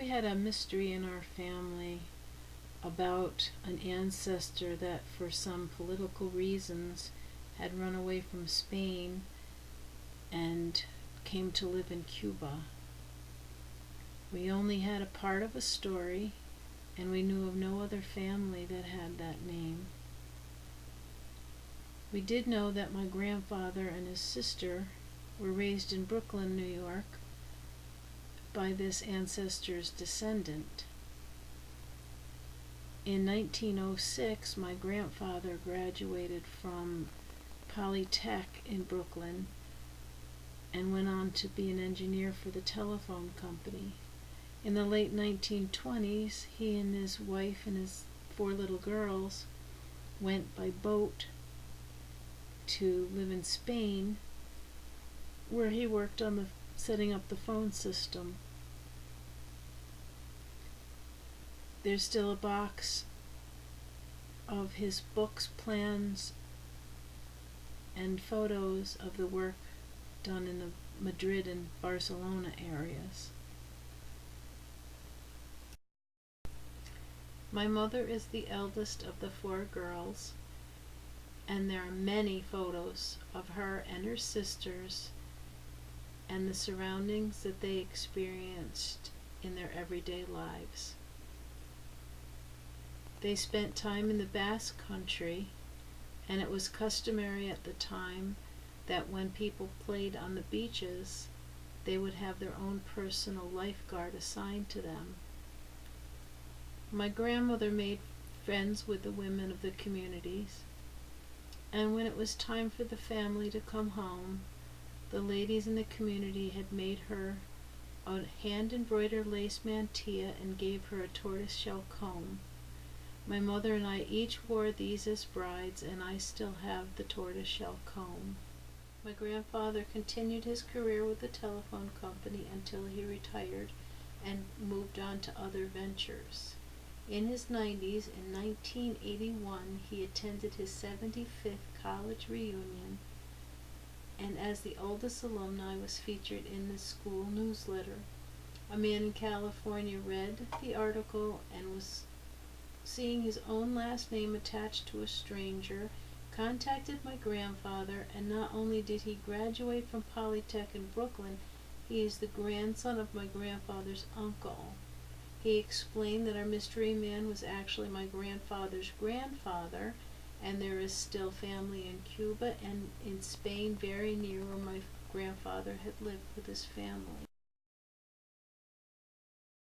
We had a mystery in our family about an ancestor that, for some political reasons, had run away from Spain and came to live in Cuba. We only had a part of a story, and we knew of no other family that had that name. We did know that my grandfather and his sister were raised in Brooklyn, New York, by this ancestor's descendant. In 1906, my grandfather graduated from Polytech in Brooklyn and went on to be an engineer for the telephone company. In the late 1920s, he and his wife and his 4 little girls went by boat to live in Spain, where he worked on setting up the phone system. There's still a box of his books, plans, and photos of the work done in the Madrid and Barcelona areas. My mother is the eldest of the 4 girls, and there are many photos of her and her sisters and the surroundings that they experienced in their everyday lives. They spent time in the Basque Country, and it was customary at the time that when people played on the beaches, they would have their own personal lifeguard assigned to them. My grandmother made friends with the women of the communities, and when it was time for the family to come home, the ladies in the community had made her a hand-embroidered lace mantilla and gave her a tortoiseshell comb. My mother and I each wore these as brides, and I still have the tortoiseshell comb. My grandfather continued his career with the telephone company until he retired and moved on to other ventures. In his 90s, in 1981, he attended his 75th college reunion, and as the oldest alumni was featured in the school newsletter. A man in California read the article and was seeing his own last name attached to a stranger, contacted my grandfather, and not only did he graduate from Polytech in Brooklyn, he is the grandson of my grandfather's uncle. He explained that our mystery man was actually my grandfather's grandfather, and there is still family in Cuba and in Spain very near where my grandfather had lived with his family.